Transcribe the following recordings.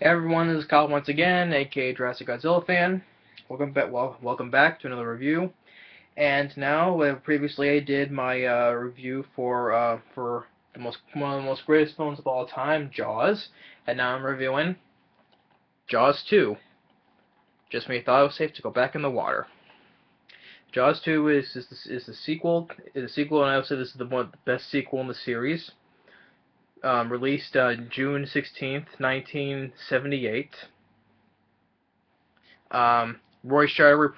Hey everyone, this is Kyle once again, aka Jurassic Godzilla fan. Welcome back to another review. And now, previously I did my review for one of the most greatest films of all time, Jaws, and now I'm reviewing Jaws 2. Just when you thought it was safe to go back in the water. Jaws 2 is the sequel. And I would say this is the best sequel in the series. Released June 16th, 1978. Roy Scheider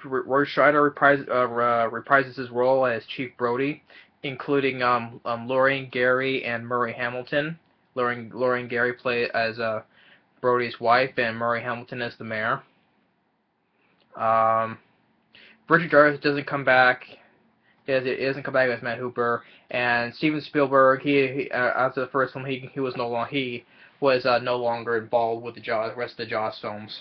reprises his role as Chief Brody, including Lorraine Gary and Murray Hamilton. Lorraine Gary played as Brody's wife, and Murray Hamilton as the mayor. Um, Richard Jarvis doesn't come back. He doesn't come back as Matt Hooper. And Steven Spielberg, after the first film, he was no longer involved with the rest of the Jaws films.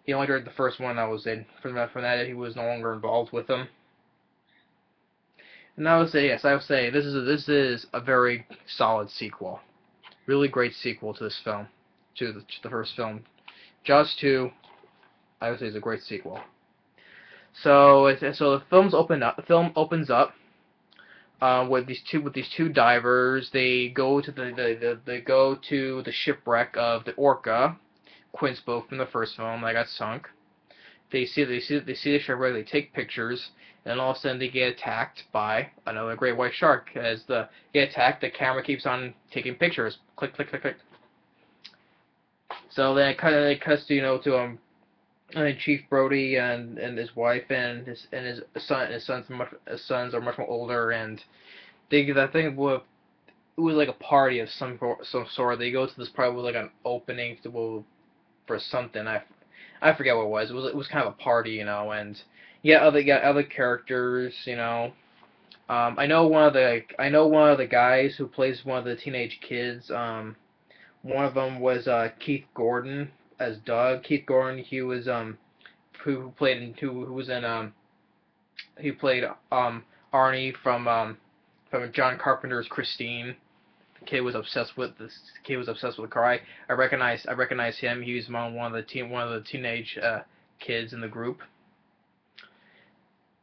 He only directed the first one that was in. From that, he was no longer involved with them. And I would say, yes, I would say this is a very solid sequel. Really great sequel to this film, to the first film. Jaws 2, I would say, is a great sequel. So the film opens up with these two divers. They go to the shipwreck of the Orca, Quinn's boat from the first film that got sunk. They see the shipwreck. They take pictures, and all of a sudden they get attacked by another great white shark. As they get attacked, the camera keeps on taking pictures. Click, click, click, click. So then it cuts to Chief Brody and his wife and his son. His sons are much more older, and I think it was like a party of some sort. They go to this party with like an opening for something. I forget what it was. It was kind of a party, and other characters, I know one of the guys who plays one of the teenage kids. One of them was Keith Gordon as Doug. Keith Gordon, he was who was in he played Arnie from John Carpenter's Christine. The kid was obsessed with the car. I recognize him. He was one of the teenage kids in the group.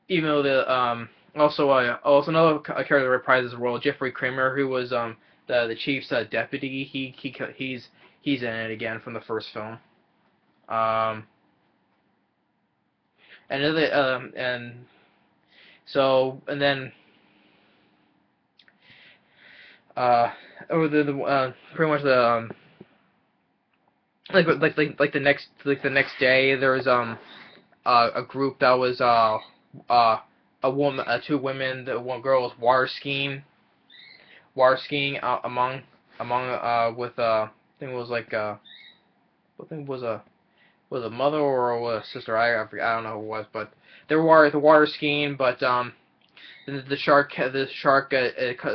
Even though also another character that reprises the role, Jeffrey Kramer, who was the chief's deputy. He's in it again from the first film. Um, and then over pretty much the the next day there was a group that was two women. The one girl was water skiing among with I think it was like I think it was a mother or a sister. I don't know who it was, but they were the water skiing. But the shark is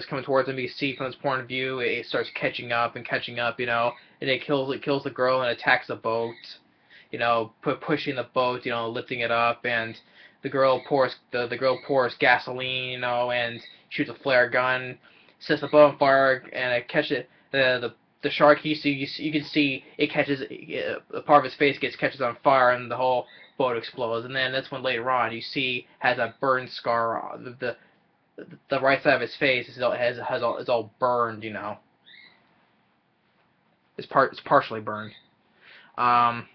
coming towards them. You see from its point of view, it starts catching up, and it kills the girl and attacks the boat. Pushing the boat, lifting it up, and the girl pours gasoline, and shoots a flare gun, sets the boat on fire, and it catches the shark. You can see it catches a part of his face catches on fire, and the whole boat explodes. And then that's when later on you see has a burn scar. The right side of his face is all burned. It's partially burned. Um,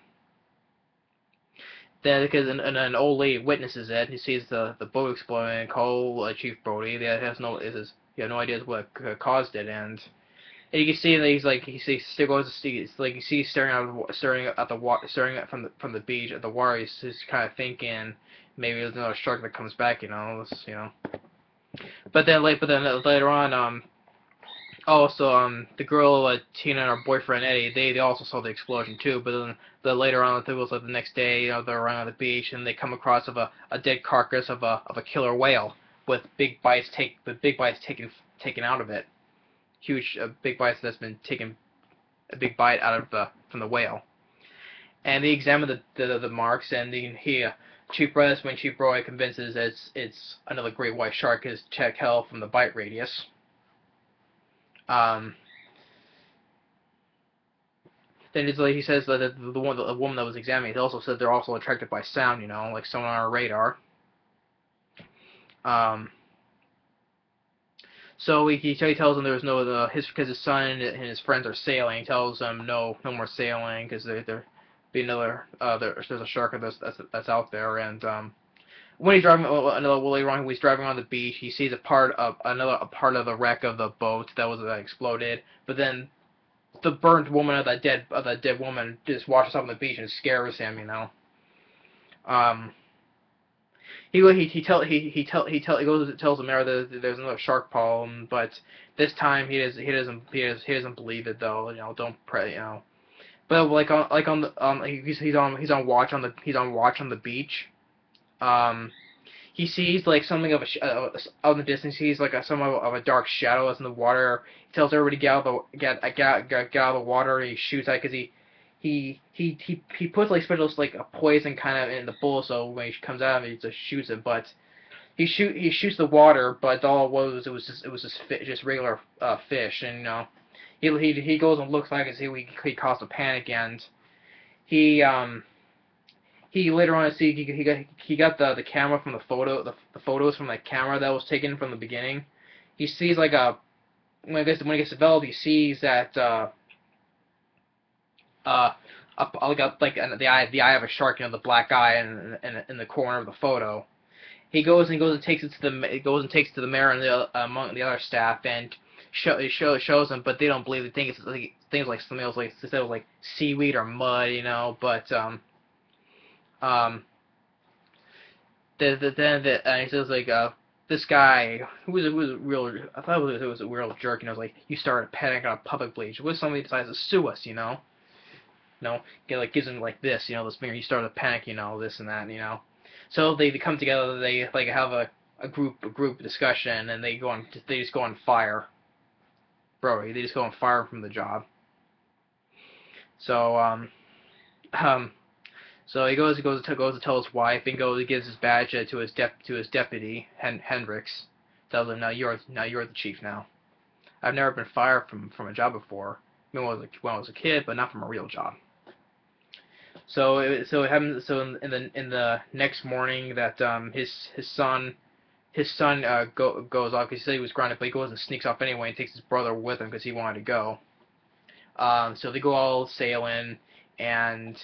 Then because an old lady witnesses it, he sees the boat exploding and calls Chief Brody. He has no idea what caused it, and you can see that he still goes to see. It's like you see staring at from the beach at the water. He's kind of thinking maybe there's another shark that comes back. But then later on, the girl Tina and her boyfriend Eddie, they also saw the explosion too. But then later on, I think it was like the next day, they're around on the beach and they come across a dead carcass of a killer whale with big bites taken out of it. Huge big bites that's been taken a big bite out of from the whale. And they examine the marks, and Chief Roy convinces it's another great white shark is check hell from the bite radius. Um, then it's like he says that the woman that was examining it also said they're also attracted by sound, you know, like sonar or radar. So he tells them there's no because his son and his friends are sailing. He tells them no more sailing because there be another there's a shark that's out there. And when he's driving later on, when he's driving on the beach, he sees a part of the wreck of the boat that was exploded. But then the burnt woman of that dead woman just washes up on the beach and scares him, you know. He tells the mayor that there's another shark problem, but this time he doesn't believe it though. You know, don't pray, you know. But he's on watch on the beach. He sees like something of out in the distance. He sees like some of a dark shadow that's in the water. He tells everybody get out of the water. And he shoots at because he puts like special like a poison kind of in the bowl, so when he comes out of it, he just shoots it. But he shoots the water, but all it was just regular fish, and you know he goes and looks like he caused a panic, and he later on he got the camera from the photos from the camera that was taken from the beginning. He sees like when it gets developed, he sees that the eye of a shark, you know, the black eye in the corner of the photo. He goes and takes it to the mayor and among the other staff and shows them, but they don't believe it. They think it's like things like something else, like instead of like seaweed or mud, you know. But he says like this guy who was a real, I thought it was a real jerk, you know, like you started panicking on a public bleach. What if somebody decides to sue us, you know? You know, gives him like this, you know, this finger. He started to panic, you know, this and that, you know. So they come together. They like have a group discussion, and they just go on fire. Brody, they just go on fire from the job. So so he goes to tell his wife, and he gives his badge to his deputy Hendricks. Tells him, now you're the chief now. I've never been fired from a job before. I mean, when I was a kid, but not from a real job. So it happens. So in the next morning, that his son goes off because he said he was grounded, but he goes and sneaks off anyway and takes his brother with him because he wanted to go. So they go all sailing, and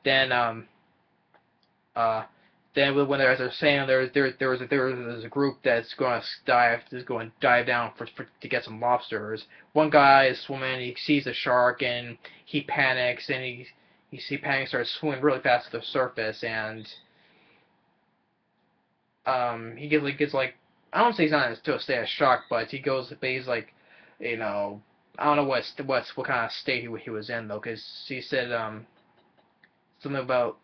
then when they're sailing, there's a group that's going to dive down to get some lobsters. One guy is swimming, he sees a shark, and he panics, and he starts swimming really fast to the surface, and he gets like, I don't say he's not to a state of shock, but he's like, you know, I don't know what kind of state he was in though, because he said something about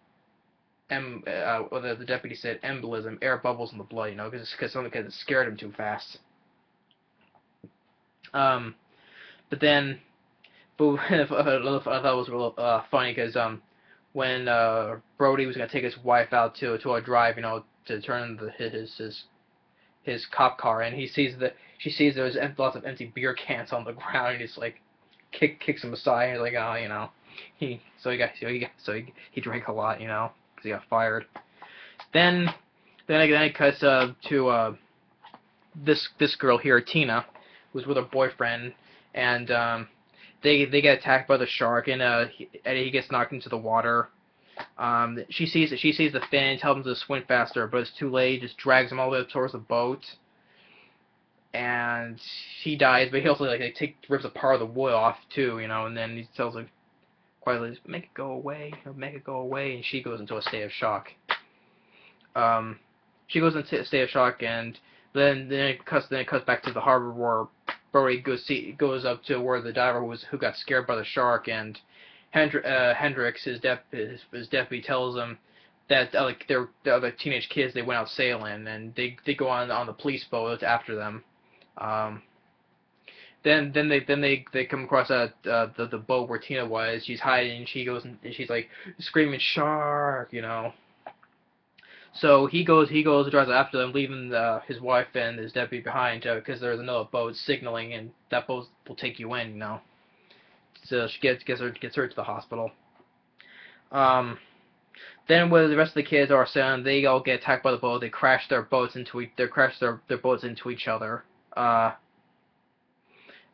the deputy said embolism, air bubbles in the blood, you know, because it scared him too fast. But then, I thought it was real funny because when Brody was gonna take his wife out to a drive, you know, to turn his cop car, and she sees there's lots of empty beer cans on the ground, and he's like kicks them aside, and he's like, oh, you know, he drank a lot, you know, because he got fired. Then it cuts to this girl here, Tina, who's with her boyfriend, and they get attacked by the shark, and Eddie gets knocked into the water. She sees the fin, tells him to swim faster, but it's too late. Just drags him all the way up towards the boat, and he dies. But he also rips a part of the wood off too, you know. And then he tells her quietly, "Make it go away, make it go away," and she goes into a state of shock. She goes into a state of shock, and then it cuts back to the harbor where Brody goes up to where the diver who got scared by the shark, and Hendricks, his deputy, tells him that the other teenage kids, they went out sailing, and they go on the police boat after them. Then they come across the boat where Tina was. She's hiding, and she goes and she's like screaming shark, you know. So he goes and drives after them, leaving his wife and his deputy behind because there's another boat signaling, and that boat will take you in, you know. she gets her to the hospital. Then when the rest of the kids are sent, they all get attacked by the boat. They crash their boats into their boats into each other.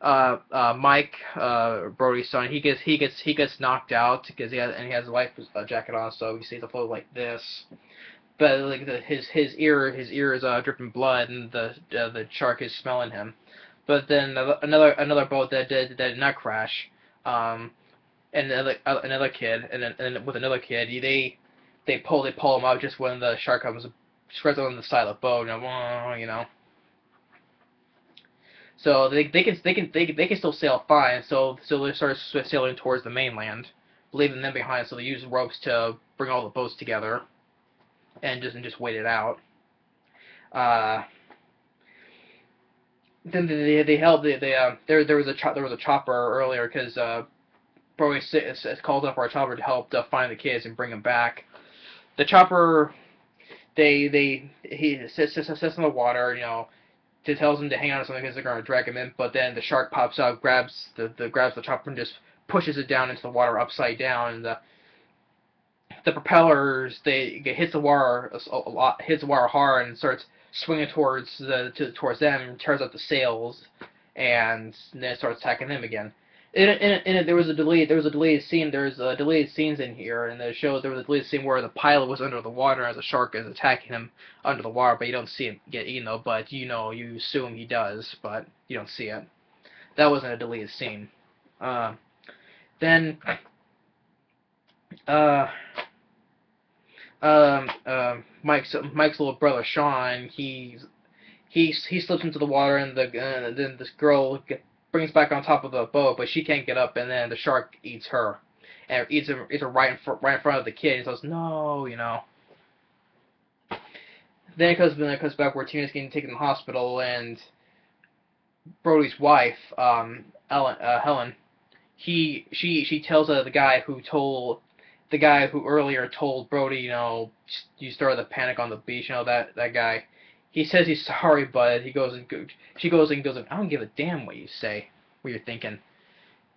Mike, Brody's son, he gets knocked out because he has a life jacket on, so he stays afloat like this. But like his ear is dripping blood, and the shark is smelling him. But then another boat that did not crash, and another kid, and with another kid, they pull him out just when the shark comes, spreads on the side of the boat, you know. So they can still sail fine. So they start sailing towards the mainland, leaving them behind. So they use ropes to bring all the boats together, and just wait it out. Then there was a chopper earlier because Brody called up for a chopper to help to find the kids and bring them back. The chopper, he sits in the water, you know. It tells him to hang on to something because they're going to drag him in, but then the shark pops out, grabs the chopper and just pushes it down into the water upside down, and the propellers hits the water hard and starts swinging towards them, and tears up the sails, and then it starts attacking them again. There was a delayed scene. There's delayed scenes in here, and it shows there was a delayed scene where the pilot was under the water as a shark is attacking him under the water, but you don't see him get eaten though. But you assume he does, but you don't see it. That wasn't a deleted scene. Then Mike's little brother Sean, he slips into the water, and then this girl brings back on top of the boat, but she can't get up, and then the shark eats her, and eats her right in front of the kid. And he says, "No," you know. Then it comes back where Tina's getting taken to the hospital, and Brody's wife, Helen, she tells the guy who earlier told Brody, you know, you started the panic on the beach, you know, that guy. He says he's sorry, but she goes, I don't give a damn what you say, what you're thinking.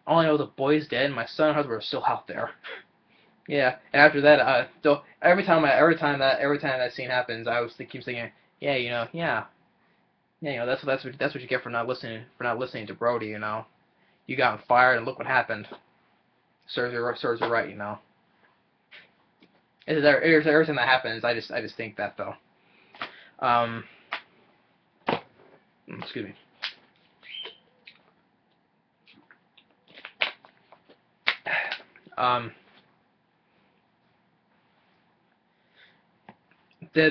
All I know is the boy's dead, and my son and husband are still out there. Yeah, and after that, so every time that scene happens, I always keep thinking, yeah, you know, that's what you get for not listening to Brody, you know. You got him fired, and look what happened. Serves you right, you know. Every time that happens, I just think that though. Excuse me. But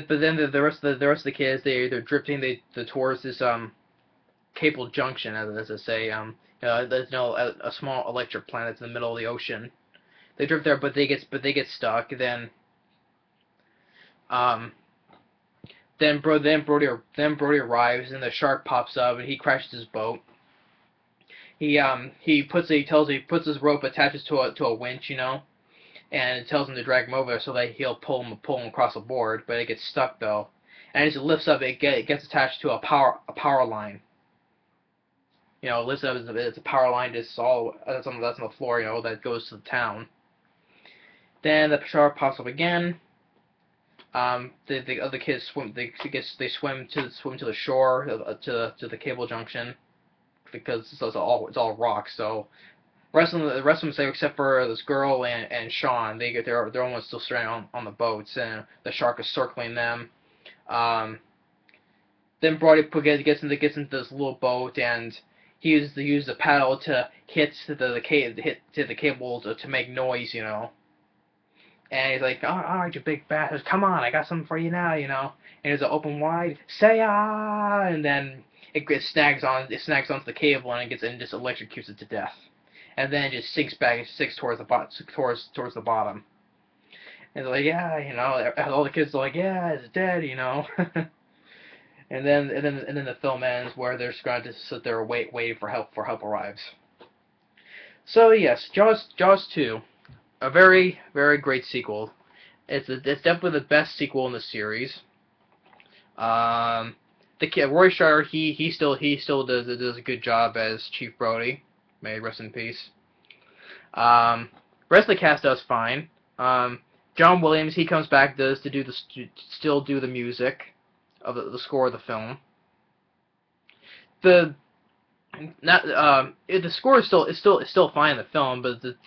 then the rest of the kids, they're drifting towards this Cable Junction, as I say. There's a small electric plant that's in the middle of the ocean. They drift there, but they get stuck. Then Brody arrives, and the shark pops up, and he crashes his boat. He puts his rope, attaches to a winch, you know, and it tells him to drag him over so that he'll pull him across the board. But it gets stuck though, and as it lifts up, it gets attached to a power line. You know, it lifts up, it's a power line that's on the floor, you know, that goes to the town. Then the shark pops up again. The other kids swim. They swim to the shore, to the Cable Junction, because it's all rock. So the rest of them say, except for this girl and Sean, they're almost still stranded on the boats, and the shark is circling them. Then Brody gets into this little boat, and he uses the paddle to hit the cable to make noise, you know. And he's like, all right, you big bastard, come on, I got something for you now, you know. And there's an open wide, say ah, and then it snags onto the cable, and just electrocutes it to death. And then it just sinks towards the bottom. And they're like, yeah, you know, all the kids are like, yeah, it's dead, you know. and then the film ends where they're just going to sit there waiting for help arrives. So yes, Jaws 2. A very, very great sequel. It's definitely the best sequel in the series. The kid Roy Scheider, he still does a good job as Chief Brody. May he rest in peace. Rest of the cast does fine. John Williams, he comes back still do the music of the score of the film. The score is still fine in the film,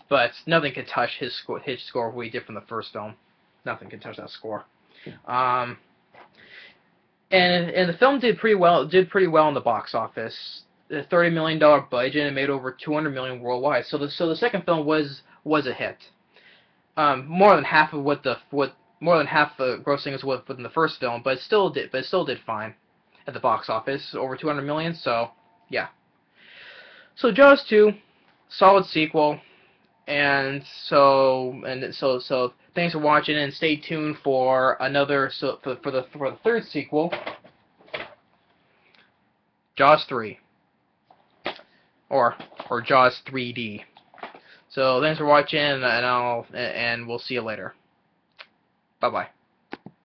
but nothing can touch his score what he did from the first film. Nothing can touch that score. And the film did pretty well in the box office. The $30 million budget and made over $200 million worldwide. So the second film was a hit. More than half the grossing is within the first film, but it still did fine at the box office, over $200 million. So yeah. So Jaws 2, solid sequel, and so thanks for watching, and stay tuned for another for the third sequel, Jaws 3, or Jaws 3D. So thanks for watching, and we'll see you later. Bye bye.